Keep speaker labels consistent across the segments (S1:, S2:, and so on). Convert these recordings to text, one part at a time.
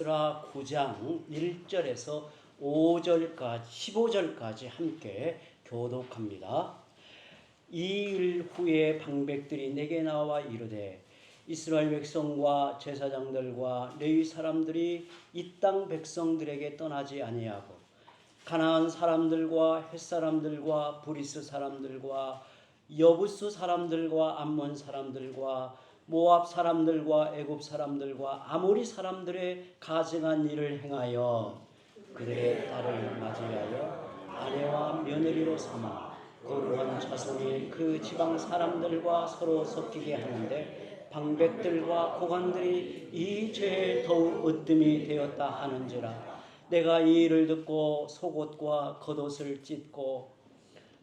S1: 에스라 9장 1절에서 5절까지 15절까지 함께 교독합니다. 이 일 후에 방백들이 내게 나와 이르되 이스라엘 백성과 제사장들과 레위 사람들이 이 땅 백성들에게 떠나지 아니하고 가나안 사람들과 헷 사람들과 브리스 사람들과 여부스 사람들과 암몬 사람들과 모압 사람들과 애굽 사람들과 아모리 사람들의 가증한 일을 행하여 그들의 딸을 맞이하여 아내와 며느리로 삼아 거룩한 자손이 그 지방 사람들과 서로 섞이게 하는데 방백들과 고관들이 이 죄에 더욱 으뜸이 되었다 하는지라. 내가 이 일을 듣고 속옷과 겉옷을 찢고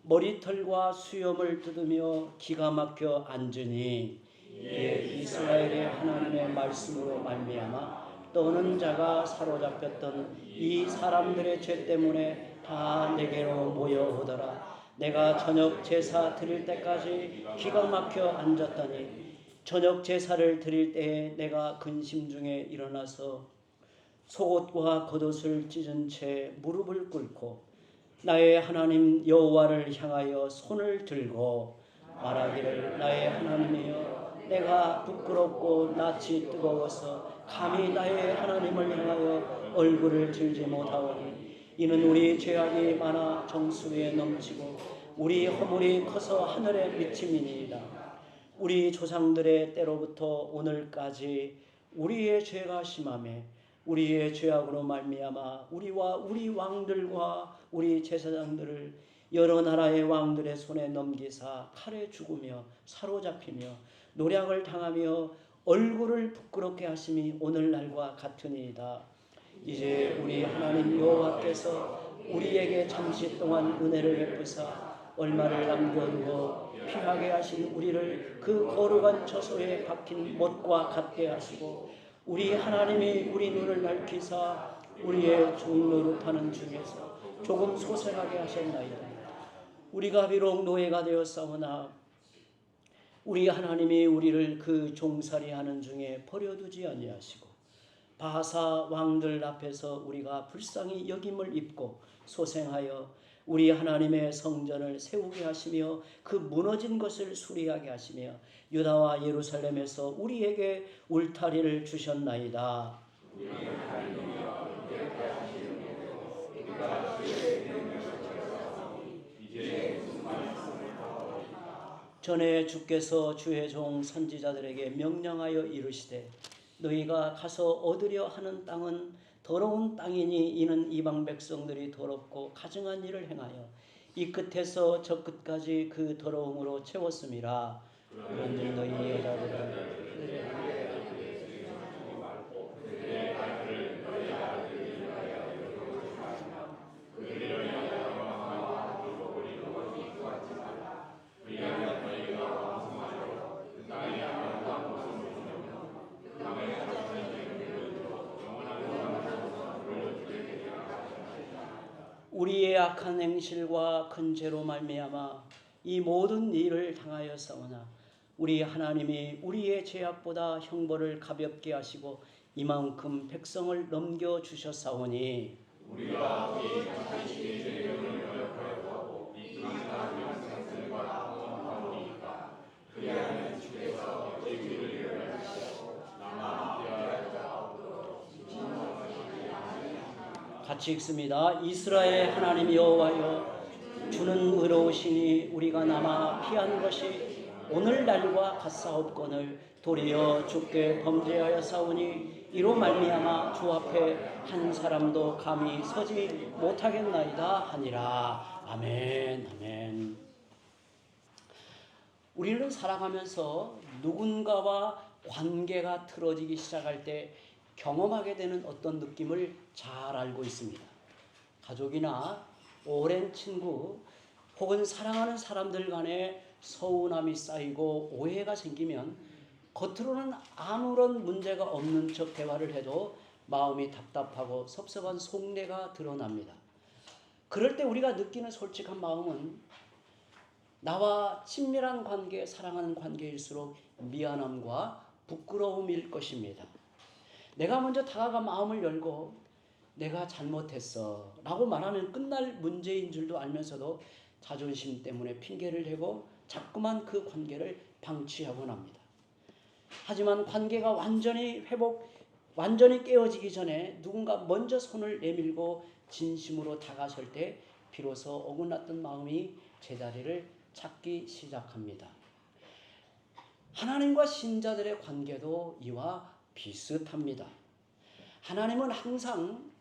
S1: 머리털과 수염을 뜯으며 기가 막혀 앉으니 이에 이스라엘의 하나님의 말씀으로 말미암아 떠는 자가 사로잡혔던 이 사람들의 죄 때문에 다 내게로 모여오더라. 내가 저녁 제사 드릴 때까지 기가 막혀 앉았더니 저녁 제사를 드릴 때에 내가 근심 중에 일어나서 속옷과 겉옷을 찢은 채 무릎을 꿇고 나의 하나님 여호와를 향하여 손을 들고 말하기를 나의 하나님이여 내가 부끄럽고 낯이 뜨거워서 감히 나의 하나님을 향하여 얼굴을 들지 못하오니 이는 우리 죄악이 많아 정수에 넘치고 우리 허물이 커서 하늘에 미침이니이다. 우리 조상들의 때로부터 오늘까지 우리의 죄가 심하매 우리의 죄악으로 말미암아 우리와 우리 왕들과 우리 제사장들을 여러 나라의 왕들의 손에 넘기사 칼에 죽으며 사로잡히며 노략을 당하며 얼굴을 부끄럽게 하심이 오늘날과 같으니이다. 이제 우리 하나님 여호와께서 우리에게 잠시 동안 은혜를 베푸사 얼마를 남겨두고 피하게 하신 우리를 그 거룩한 처소에 박힌 못과 같게 하시고 우리 하나님이 우리 눈을 밝히사 우리의 종노릇하는 중에서 조금 소생하게 하셨나이다. 우리가 비록 노예가 되었사오나 우리 하나님이 우리를 그 종살이하는 중에 버려두지 아니하시고 바사 왕들 앞에서 우리가 불쌍히 여김을 입고 소생하여 우리 하나님의 성전을 세우게 하시며 그 무너진 것을 수리하게 하시며 유다와 예루살렘에서 우리에게 울타리를 주셨나이다. 전에 주께서 주의 종 선지자들에게 명령하여 이르시되 너희가 가서 얻으려 하는 땅은 더러운 땅이니 이는 이방 백성들이 더럽고 가증한 일을 행하여 이 끝에서 저 끝까지 그 더러움으로 채웠음이라. 그런즉 너희 여자들은 우리의 악한 행실과 큰 죄로 말미암아 이 모든 일을 당하였사오나 우리 하나님이 우리의 죄악보다 형벌을 가볍게 하시고 이만큼 백성을 넘겨주셨사오니 우리가 우리 자신의 죄를 거역하고 이까지 백성들과 통합하오니까 그리하면 주께서 죄를 위하시고 나만 대하여 같이 읽습니다. 이스라엘 하나님 여호와여 주는 의로우시니 우리가 남아 피한 것이 오늘날과 같사옵거늘 도리어 주께 범죄하여 싸우니 이로 말미암아 주 앞에 한 사람도 감히 서지 못하겠나이다 하니라. 아멘. 아멘. 우리는 살아가면서 누군가와 관계가 틀어지기 시작할 때 경험하게 되는 어떤 느낌을 잘 알고 있습니다. 가족이나 오랜 친구 혹은 사랑하는 사람들 간에 서운함이 쌓이고 오해가 생기면 겉으로는 아무런 문제가 없는 척 대화를 해도 마음이 답답하고 섭섭한 속내가 드러납니다. 그럴 때 우리가 느끼는 솔직한 마음은 나와 친밀한 관계, 사랑하는 관계일수록 미안함과 부끄러움일 것입니다. 내가 먼저 다가가 마음을 열고 내가 잘못했어 라고 말하면 끝날 문제인 줄도 알면서도 자존심 때문에 핑계를 대고 자꾸만 그 관계를 방치하곤 합니다. 하지만 관계가 완전히 깨어지기 전에 누군가 먼저 손을 내밀고 진심으로 다가설 때 비로소 어긋났던 마음이 제자리를 찾기 시작합니다. 하나님과 신자들의 관계도 이와 비슷합니다. 하나님은 항상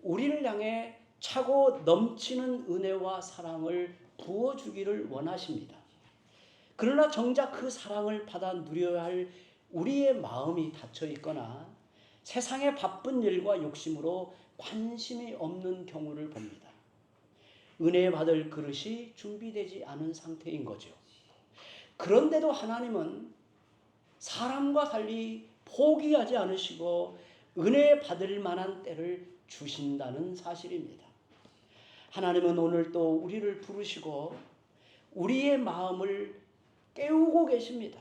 S1: 우리를 향해 차고 넘치는 은혜와 사랑을 부어주기를 원하십니다. 그러나 정작 그 사랑을 받아 누려야 할 우리의 마음이 닫혀 있거나 세상의 바쁜 일과 욕심으로 관심이 없는 경우를 봅니다. 은혜 받을 그릇이 준비되지 않은 상태인 거죠. 그런데도 하나님은 사람과 달리 포기하지 않으시고 은혜 받을 만한 때를 주신다는 사실입니다. 하나님은 오늘 또 우리를 부르시고 우리의 마음을 깨우고 계십니다.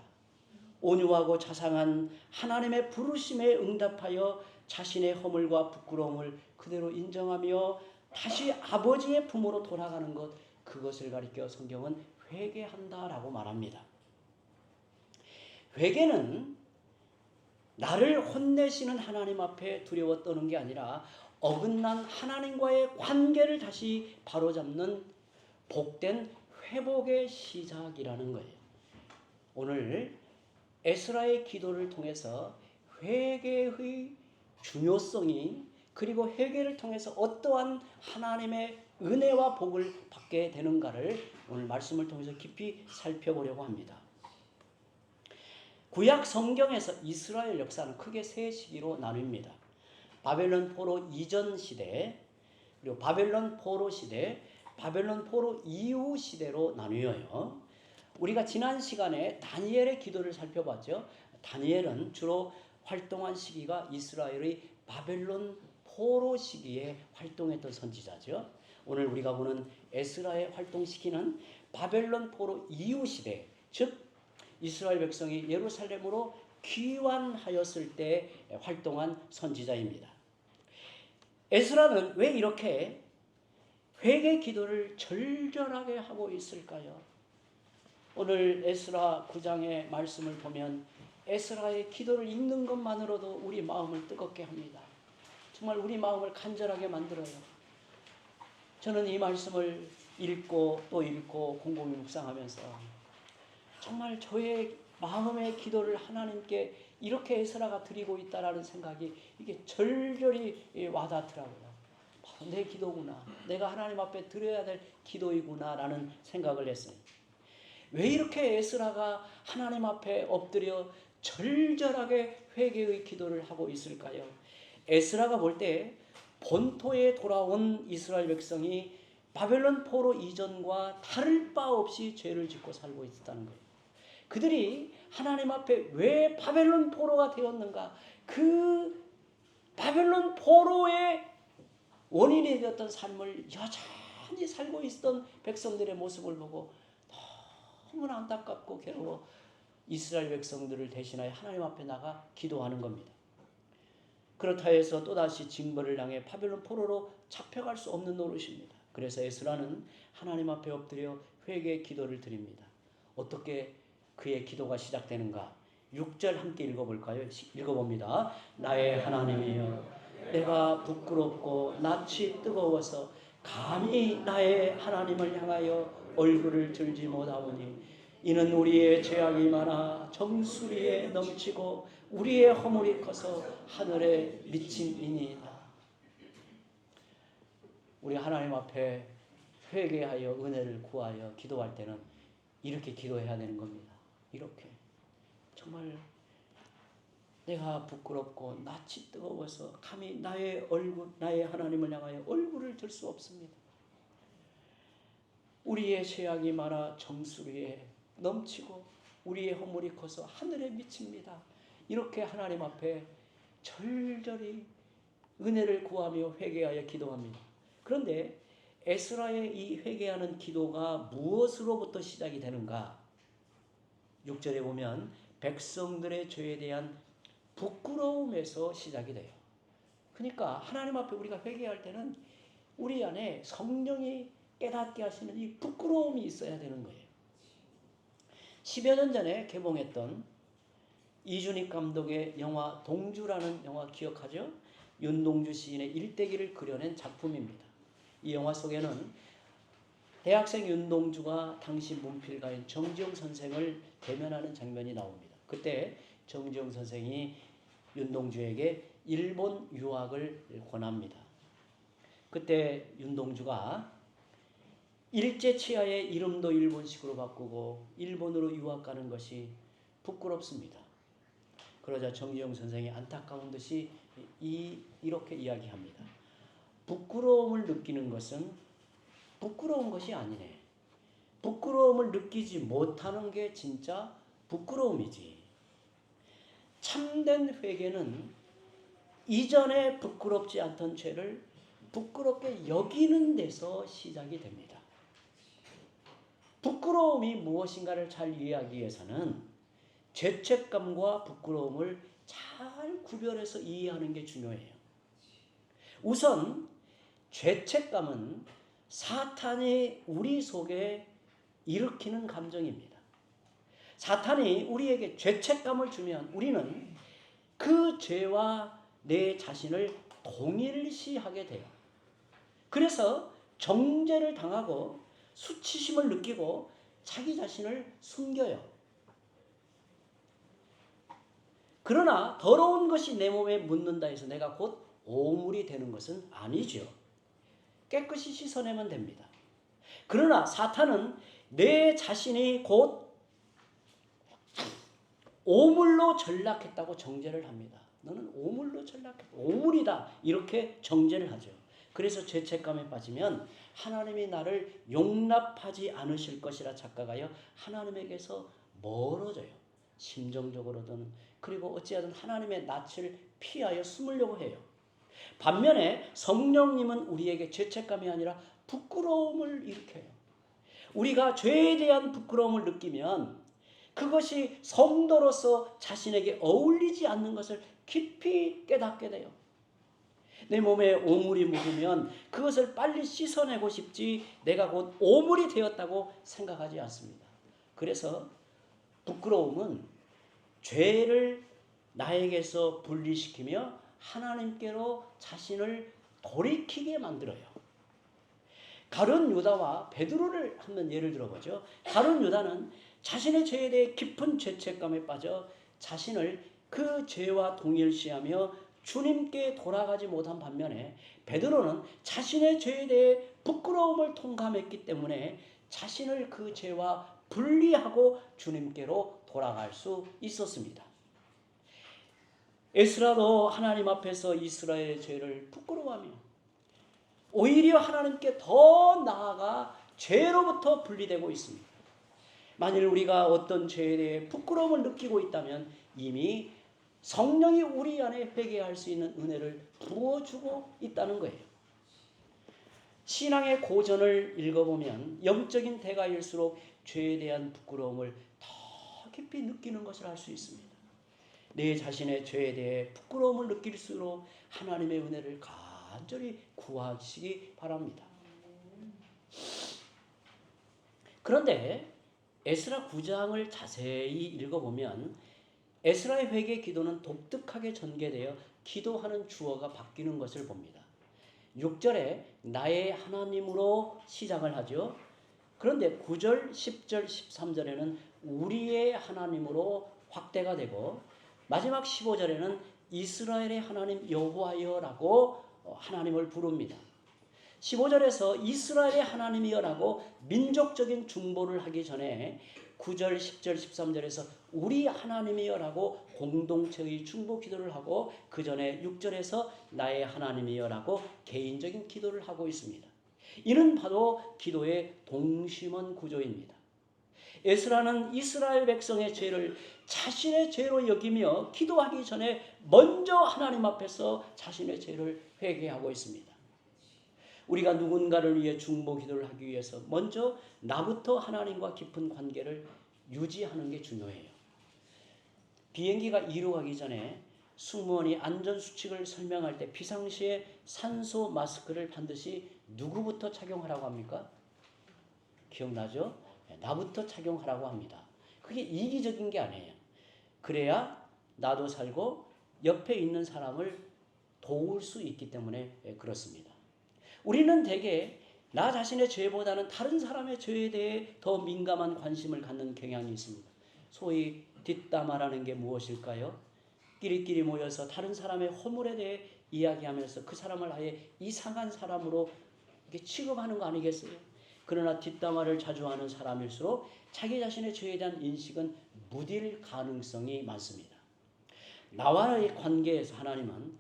S1: 온유하고 자상한 하나님의 부르심에 응답하여 자신의 허물과 부끄러움을 그대로 인정하며 다시 아버지의 품으로 돌아가는 것, 그것을 가리켜 성경은 회개한다라고 말합니다. 회개는 나를 혼내시는 하나님 앞에 두려워 떠는 게 아니라 어긋난 하나님과의 관계를 다시 바로잡는 복된 회복의 시작이라는 거예요. 오늘 에스라의 기도를 통해서 회개의 중요성이, 그리고 회개를 통해서 어떠한 하나님의 은혜와 복을 받게 되는가를 오늘 말씀을 통해서 깊이 살펴보려고 합니다. 구약 성경에서 이스라엘 역사는 크게 세 시기로 나뉩니다. 바벨론 포로 이전 시대, 그리고 바벨론 포로 시대, 바벨론 포로 이후 시대로 나뉘어요. 우리가 지난 시간에 다니엘의 기도를 살펴봤죠. 다니엘은 주로 활동한 시기가 이스라엘의 바벨론 포로 시기에 활동했던 선지자죠. 오늘 우리가 보는 에스라의 활동 시기는 바벨론 포로 이후 시대, 즉 이스라엘 백성이 예루살렘으로 귀환하였을 때 활동한 선지자입니다. 에스라는 왜 이렇게 회개 기도를 절절하게 하고 있을까요? 오늘 에스라 9장의 말씀을 보면 에스라의 기도를 읽는 것만으로도 우리 마음을 뜨겁게 합니다. 정말 우리 마음을 간절하게 만들어요. 저는 이 말씀을 읽고 또 읽고 곰곰이 묵상하면서 정말 저의 마음의 기도를 하나님께 이렇게 에스라가 드리고 있다라는 생각이 이게 절절히 와닿더라고요. 바로 내 기도구나. 내가 하나님 앞에 드려야 될 기도이구나 라는 생각을 했어요. 왜 이렇게 에스라가 하나님 앞에 엎드려 절절하게 회개의 기도를 하고 있을까요? 에스라가 볼 때 본토에 돌아온 이스라엘 백성이 바벨론 포로 이전과 다를 바 없이 죄를 짓고 살고 있었다는 거예요. 그들이 하나님 앞에 왜 바벨론 포로가 되었는가? 그 바벨론 포로의 원인이 되었던 삶을 여전히 살고 있었던 백성들의 모습을 보고 너무나 안타깝고 괴로워 이스라엘 백성들을 대신하여 하나님 앞에 나가 기도하는 겁니다. 그렇다 해서 또다시 징벌을 당해 바벨론 포로로 잡혀갈 수 없는 노릇입니다. 그래서 에스라는 하나님 앞에 엎드려 회개의 기도를 드립니다. 어떻게 그의 기도가 시작되는가? 6절 함께 읽어볼까요? 읽어봅니다. 나의 하나님이여, 내가 부끄럽고 낯이 뜨거워서 감히 나의 하나님을 향하여 얼굴을 들지 못하오니 이는 우리의 죄악이 많아 정수리에 넘치고 우리의 허물이 커서 하늘에 미침이니이다. 우리 하나님 앞에 회개하여 은혜를 구하여 기도할 때는 이렇게 기도해야 되는 겁니다. 이렇게 정말 내가 부끄럽고 낯이 뜨거워서 감히 나의 하나님을 향하여 얼굴을 들 수 없습니다. 우리의 죄악이 많아 정수리에 넘치고 우리의 허물이 커서 하늘에 미칩니다. 이렇게 하나님 앞에 절절히 은혜를 구하며 회개하여 기도합니다. 그런데 에스라의 이 회개하는 기도가 무엇으로부터 시작이 되는가? 6절에 보면 백성들의 죄에 대한 부끄러움에서 시작이 돼요. 그러니까 하나님 앞에 우리가 회개할 때는 우리 안에 성령이 깨닫게 하시는 이 부끄러움이 있어야 되는 거예요. 10여 년 전에 개봉했던 이준익 감독의 영화 동주라는 영화 기억하죠? 윤동주 시인의 일대기를 그려낸 작품입니다. 이 영화 속에는 대학생 윤동주가 당시 문필가인 정지용 선생을 대면하는 장면이 나옵니다. 그때 정지용 선생이 윤동주에게 일본 유학을 권합니다. 그때 윤동주가 일제치하의 이름도 일본식으로 바꾸고 일본으로 유학 가는 것이 부끄럽습니다. 그러자 정지용 선생이 안타까운 듯이 이렇게 이야기합니다. 부끄러움을 느끼는 것은 부끄러운 것이 아니네. 부끄러움을 느끼지 못하는 게 진짜 부끄러움이지. 참된 회개는 이전에 부끄럽지 않던 죄를 부끄럽게 여기는 데서 시작이 됩니다. 부끄러움이 무엇인가를 잘 이해하기 위해서는 죄책감과 부끄러움을 잘 구별해서 이해하는 게 중요해요. 우선 죄책감은 사탄이 우리 속에 일으키는 감정입니다. 사탄이 우리에게 죄책감을 주면 우리는 그 죄와 내 자신을 동일시하게 돼요. 그래서 정죄를 당하고 수치심을 느끼고 자기 자신을 숨겨요. 그러나 더러운 것이 내 몸에 묻는다 해서 내가 곧 오물이 되는 것은 아니죠. 깨끗이 씻어내면 됩니다. 그러나 사탄은 내 자신이 곧 오물로 전락했다고 정죄를 합니다. 너는 오물로 전락했다. 오물이다. 이렇게 정죄를 하죠. 그래서 죄책감에 빠지면 하나님이 나를 용납하지 않으실 것이라 착각하여 하나님에게서 멀어져요. 심정적으로든 그리고 어찌하든 하나님의 낯을 피하여 숨으려고 해요. 반면에 성령님은 우리에게 죄책감이 아니라 부끄러움을 일으켜요. 우리가 죄에 대한 부끄러움을 느끼면 그것이 성도로서 자신에게 어울리지 않는 것을 깊이 깨닫게 돼요. 내 몸에 오물이 묻으면 그것을 빨리 씻어내고 싶지 내가 곧 오물이 되었다고 생각하지 않습니다. 그래서 부끄러움은 죄를 나에게서 분리시키며 하나님께로 자신을 돌이키게 만들어요. 가룟 유다와 베드로를 한번 예를 들어보죠. 가룟 유다는 자신의 죄에 대해 깊은 죄책감에 빠져 자신을 그 죄와 동일시하며 주님께 돌아가지 못한 반면에 베드로는 자신의 죄에 대해 부끄러움을 통감했기 때문에 자신을 그 죄와 분리하고 주님께로 돌아갈 수 있었습니다. 에스라도 하나님 앞에서 이스라엘의 죄를 부끄러워하며 오히려 하나님께 더 나아가 죄로부터 분리되고 있습니다. 만일 우리가 어떤 죄에 대해 부끄러움을 느끼고 있다면 이미 성령이 우리 안에 회개할 수 있는 은혜를 부어주고 있다는 거예요. 신앙의 고전을 읽어보면 영적인 대가일수록 죄에 대한 부끄러움을 더 깊이 느끼는 것을 알 수 있습니다. 내 자신의 죄에 대해 부끄러움을 느낄수록 하나님의 은혜를 간절히 구하시기 바랍니다. 그런데 에스라 9장을 자세히 읽어보면 에스라의 회개 기도는 독특하게 전개되어 기도하는 주어가 바뀌는 것을 봅니다. 6절에 나의 하나님으로 시작을 하죠. 그런데 9절, 10절, 13절에는 우리의 하나님으로 확대가 되고 마지막 15절에는 이스라엘의 하나님 여호와여라고 하나님을 부릅니다. 15절에서 이스라엘의 하나님이여라고 민족적인 중보를 하기 전에 9절, 10절, 13절에서 우리 하나님이여라고 공동체의 중보 기도를 하고 그 전에 6절에서 나의 하나님이여라고 개인적인 기도를 하고 있습니다. 이는 바로 기도의 동심원 구조입니다. 에스라는 이스라엘 백성의 죄를 자신의 죄로 여기며 기도하기 전에 먼저 하나님 앞에서 자신의 죄를 회개하고 있습니다. 우리가 누군가를 위해 중보 기도를 하기 위해서 먼저 나부터 하나님과 깊은 관계를 유지하는 게 중요해요. 비행기가 이륙하기 전에 승무원이 안전수칙을 설명할 때 비상시에 산소 마스크를 반드시 누구부터 착용하라고 합니까? 기억나죠? 나부터 착용하라고 합니다. 그게 이기적인 게 아니에요. 그래야 나도 살고 옆에 있는 사람을 도울 수 있기 때문에 그렇습니다. 우리는 대개 나 자신의 죄보다는 다른 사람의 죄에 대해 더 민감한 관심을 갖는 경향이 있습니다. 소위 뒷담화라는 게 무엇일까요? 끼리끼리 모여서 다른 사람의 허물에 대해 이야기하면서 그 사람을 아예 이상한 사람으로 취급하는 거 아니겠어요? 그러나 뒷담화를 자주 하는 사람일수록 자기 자신의 죄에 대한 인식은 무딜 가능성이 많습니다. 나와의 관계에서 하나님은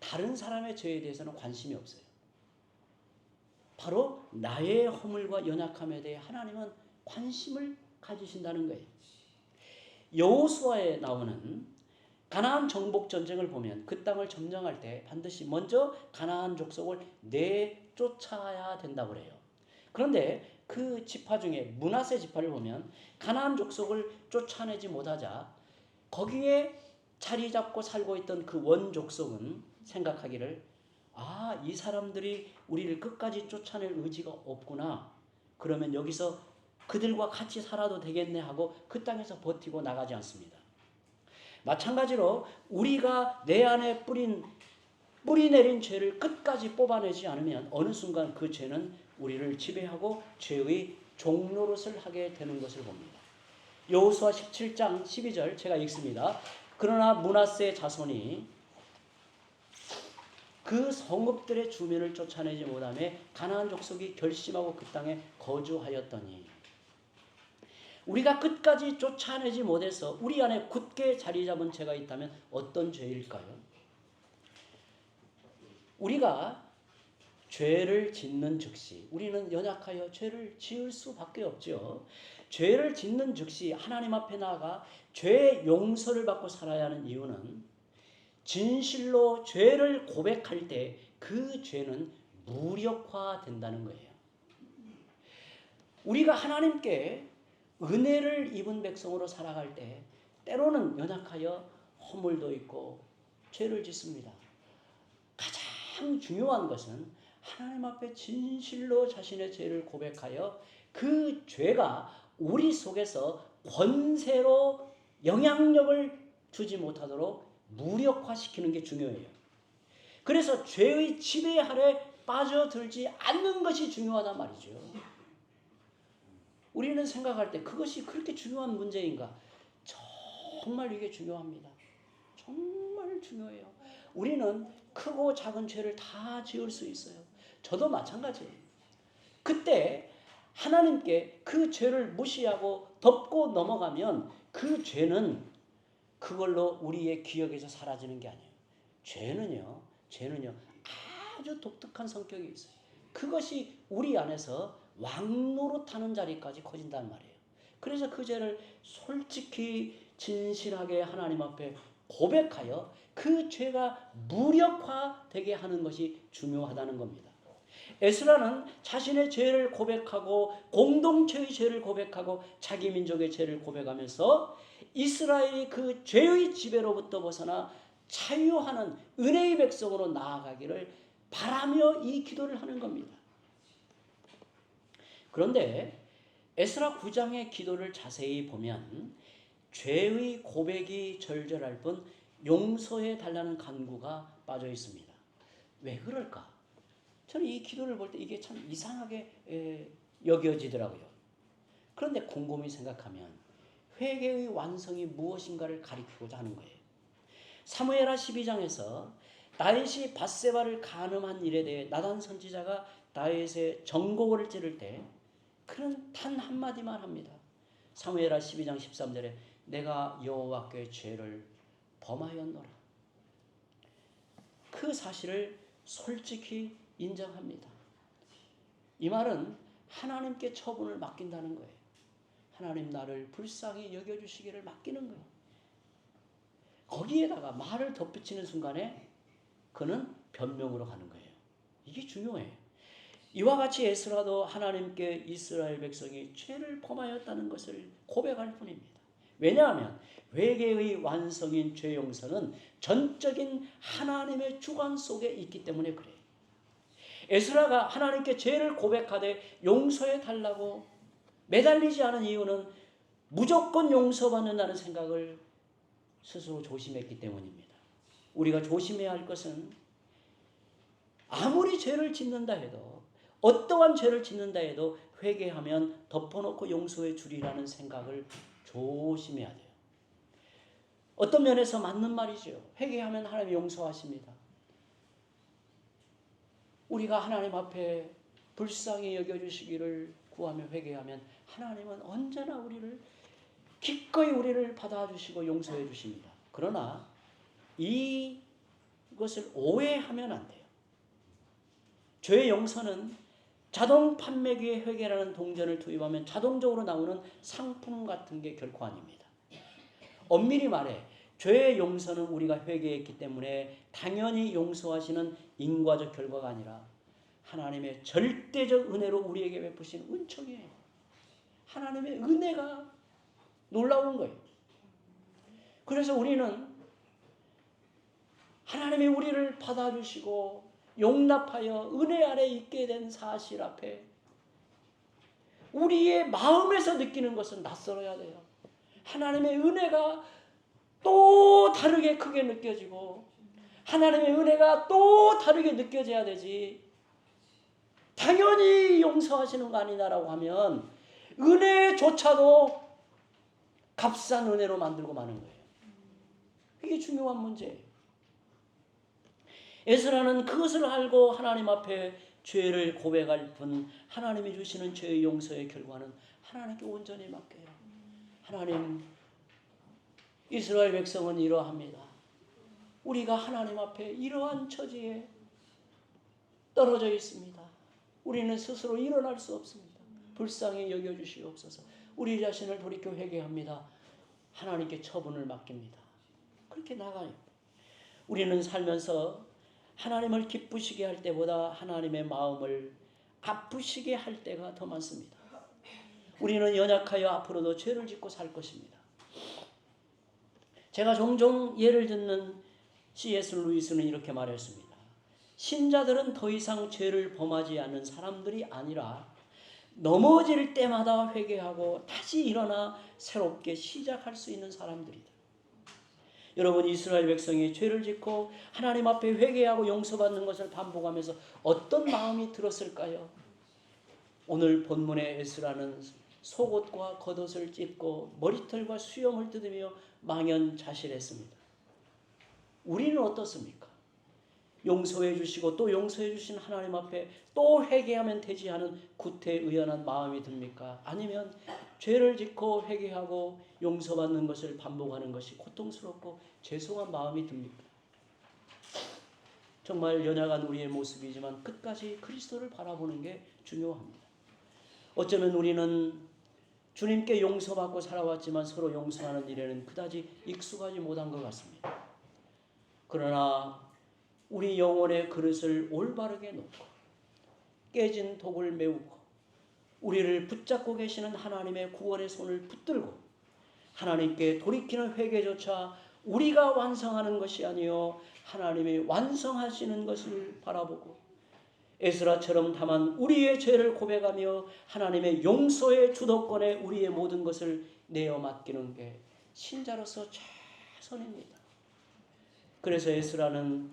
S1: 다른 사람의 죄에 대해서는 관심이 없어요. 바로 나의 허물과 연약함에 대해 하나님은 관심을 가지신다는 거예요. 여호수아에 나오는 가나안 정복 전쟁을 보면 그 땅을 점령할 때 반드시 먼저 가나안 족속을 내쫓아야 된다고 그래요. 그런데 그 지파 중에 므낫세 지파를 보면 가나안 족속을 쫓아내지 못하자 거기에 자리 잡고 살고 있던 그 원 족속은 생각하기를 이 사람들이 우리를 끝까지 쫓아낼 의지가 없구나. 그러면 여기서 그들과 같이 살아도 되겠네 하고 그 땅에서 버티고 나가지 않습니다. 마찬가지로 우리가 내 안에 뿌리 내린 죄를 끝까지 뽑아내지 않으면 어느 순간 그 죄는 우리를 지배하고 죄의 종노릇을 하게 되는 것을 봅니다. 여호수아 17장 12절 제가 읽습니다. 그러나 므낫세 자손이 그 성읍들의 주민을 쫓아내지 못하며 가나안 족속이 결심하고 그 땅에 거주하였더니 우리가 끝까지 쫓아내지 못해서 우리 안에 굳게 자리 잡은 죄가 있다면 어떤 죄일까요? 우리가 죄를 짓는 즉시 우리는 연약하여 죄를 지을 수밖에 없죠. 죄를 짓는 즉시 하나님 앞에 나아가 죄의 용서를 받고 살아야 하는 이유는 진실로 죄를 고백할 때 그 죄는 무력화된다는 거예요. 우리가 하나님께 은혜를 입은 백성으로 살아갈 때 때로는 연약하여 허물도 있고 죄를 짓습니다. 가장 중요한 것은 하나님 앞에 진실로 자신의 죄를 고백하여 그 죄가 우리 속에서 권세로 영향력을 주지 못하도록 무력화시키는 게 중요해요. 그래서 죄의 지배 아래 빠져들지 않는 것이 중요하단 말이죠. 우리는 생각할 때 그것이 그렇게 중요한 문제인가? 정말 이게 중요합니다. 정말 중요해요. 우리는 크고 작은 죄를 다 지을 수 있어요. 저도 마찬가지예요. 그때 하나님께 그 죄를 무시하고 덮고 넘어가면 그 죄는 그걸로 우리의 기억에서 사라지는 게 아니에요. 죄는요 아주 독특한 성격이 있어요. 그것이 우리 안에서 왕노릇하는 자리까지 커진단 말이에요. 그래서 그 죄를 솔직히 진실하게 하나님 앞에 고백하여 그 죄가 무력화되게 하는 것이 중요하다는 겁니다. 에스라는 자신의 죄를 고백하고 공동체의 죄를 고백하고 자기 민족의 죄를 고백하면서 이스라엘이 그 죄의 지배로부터 벗어나 자유하는 은혜의 백성으로 나아가기를 바라며 이 기도를 하는 겁니다. 그런데 에스라 9장의 기도를 자세히 보면 죄의 고백이 절절할 뿐 용서해 달라는 간구가 빠져 있습니다. 왜 그럴까? 저는 이 기도를 볼 때 이게 참 이상하게 여겨지더라고요. 그런데 곰곰이 생각하면 회개의 완성이 무엇인가를 가리키고자 하는 거예요. 사무엘하 12장에서 다윗이 밧세바를 간음한 일에 대해 나단 선지자가 다윗의 정곡을 찌를 때 그는 단 한마디만 합니다. 사무엘하 12장 13절에 내가 여호와께 죄를 범하였노라. 그 사실을 솔직히 인정합니다. 이 말은 하나님께 처분을 맡긴다는 거예요. 하나님 나를 불쌍히 여겨주시기를 맡기는 거예요. 거기에다가 말을 덧붙이는 순간에 그는 변명으로 가는 거예요. 이게 중요해요. 이와 같이 에스라도 하나님께 이스라엘 백성이 죄를 범하였다는 것을 고백할 뿐입니다. 왜냐하면 회개의 완성인 죄 용서는 전적인 하나님의 주관 속에 있기 때문에 그래요. 에스라가 하나님께 죄를 고백하되 용서해 달라고 매달리지 않은 이유는 무조건 용서받는다는 생각을 스스로 조심했기 때문입니다. 우리가 조심해야 할 것은 아무리 죄를 짓는다 해도, 어떠한 죄를 짓는다 해도 회개하면 덮어놓고 용서해 주리라는 생각을 조심해야 돼요. 어떤 면에서 맞는 말이죠. 회개하면 하나님이 용서하십니다. 우리가 하나님 앞에 불쌍히 여겨주시기를 구하며 회개하면 하나님은 언제나 우리를 기꺼이 우리를 받아주시고 용서해 주십니다. 그러나 이것을 오해하면 안 돼요. 죄의 용서는 자동 판매기의 회개라는 동전을 투입하면 자동적으로 나오는 상품 같은 게 결코 아닙니다. 엄밀히 말해 죄의 용서는 우리가 회개했기 때문에 당연히 용서하시는 인과적 결과가 아니라 하나님의 절대적 은혜로 우리에게 베푸신 은총이에요. 하나님의 은혜가 놀라운 거예요. 그래서 우리는 하나님이 우리를 받아주시고 용납하여 은혜 아래 있게 된 사실 앞에 우리의 마음에서 느끼는 것은 낯설어야 돼요. 하나님의 은혜가 또 다르게 크게 느껴지고 하나님의 은혜가 또 다르게 느껴져야 되지. 당연히 용서하시는 거 아니냐라고 하면 은혜조차도 값싼 은혜로 만들고 마는 거예요. 이게 중요한 문제예요. 에스라는 그것을 알고 하나님 앞에 죄를 고백할 뿐 하나님이 주시는 죄의 용서의 결과는 하나님께 온전히 맡겨요. 하나님, 이스라엘 백성은 이러합니다. 우리가 하나님 앞에 이러한 처지에 떨어져 있습니다. 우리는 스스로 일어날 수 없습니다. 불쌍히 여겨주시옵소서. 우리 자신을 돌이켜 회개합니다. 하나님께 처분을 맡깁니다. 그렇게 나가요. 우리는 살면서 하나님을 기쁘시게 할 때보다 하나님의 마음을 아프시게 할 때가 더 많습니다. 우리는 연약하여 앞으로도 죄를 짓고 살 것입니다. 제가 종종 예를 듣는 C.S. 루이스는 이렇게 말했습니다. 신자들은 더 이상 죄를 범하지 않는 사람들이 아니라 넘어질 때마다 회개하고 다시 일어나 새롭게 시작할 수 있는 사람들이다. 여러분, 이스라엘 백성이 죄를 짓고 하나님 앞에 회개하고 용서받는 것을 반복하면서 어떤 마음이 들었을까요? 오늘 본문의 에스라는 속옷과 겉옷을 찢고 머리털과 수염을 뜯으며 망연자실했습니다. 우리는 어떻습니까? 용서해 주시고 또 용서해 주신 하나님 앞에 또 회개하면 되지 않은 구태의연한 마음이 듭니까? 아니면 죄를 짓고 회개하고 용서받는 것을 반복하는 것이 고통스럽고 죄송한 마음이 듭니까? 정말 연약한 우리의 모습이지만 끝까지 그리스도를 바라보는 게 중요합니다. 어쩌면 우리는 주님께 용서받고 살아왔지만 서로 용서하는 일에는 그다지 익숙하지 못한 것 같습니다. 그러나 우리 영혼의 그릇을 올바르게 놓고 깨진 독을 메우고 우리를 붙잡고 계시는 하나님의 구원의 손을 붙들고 하나님께 돌이키는 회개조차 우리가 완성하는 것이 아니요 하나님이 완성하시는 것을 바라보고 에스라처럼 다만 우리의 죄를 고백하며 하나님의 용서의 주도권에 우리의 모든 것을 내어 맡기는 게 신자로서 최선입니다. 그래서 에스라는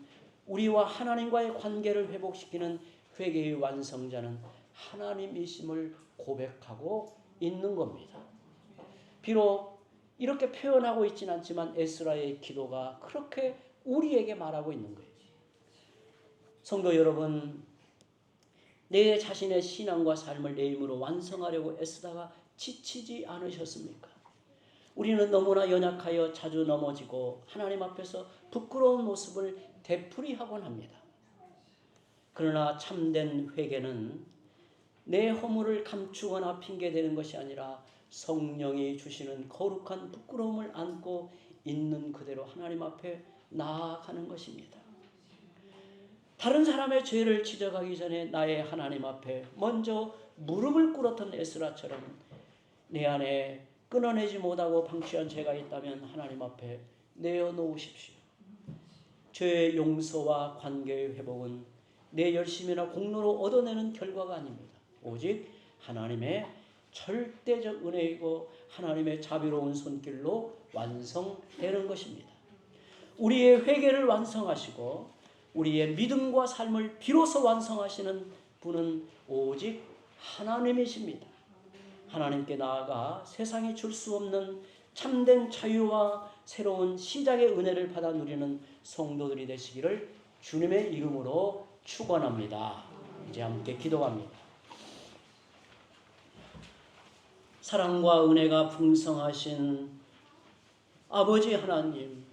S1: 우리와 하나님과의 관계를 회복시키는 회개의 완성자는 하나님이심을 고백하고 있는 겁니다. 비록 이렇게 표현하고 있지는 않지만 에스라의 기도가 그렇게 우리에게 말하고 있는 거예요. 성도 여러분, 내 자신의 신앙과 삶을 내 힘으로 완성하려고 애쓰다가 지치지 않으셨습니까? 우리는 너무나 연약하여 자주 넘어지고 하나님 앞에서 부끄러운 모습을 되풀이하곤 합니다. 그러나 참된 회개는 내 허물을 감추거나 핑계대는 것이 아니라 성령이 주시는 거룩한 부끄러움을 안고 있는 그대로 하나님 앞에 나아가는 것입니다. 다른 사람의 죄를 지적하기 전에 나의 하나님 앞에 먼저 무릎을 꿇었던 에스라처럼 내 안에 끊어내지 못하고 방치한 죄가 있다면 하나님 앞에 내어놓으십시오. 죄의 용서와 관계의 회복은 내 열심이나 공로로 얻어내는 결과가 아닙니다. 오직 하나님의 절대적 은혜이고 하나님의 자비로운 손길로 완성되는 것입니다. 우리의 회개를 완성하시고 우리의 믿음과 삶을 비로소 완성하시는 분은 오직 하나님이십니다. 하나님께 나아가 세상이 줄 수 없는 참된 자유와 새로운 시작의 은혜를 받아 누리는 성도들이 되시기를 주님의 이름으로 축원합니다. 이제 함께 기도합니다. 사랑과 은혜가 풍성하신 아버지 하나님,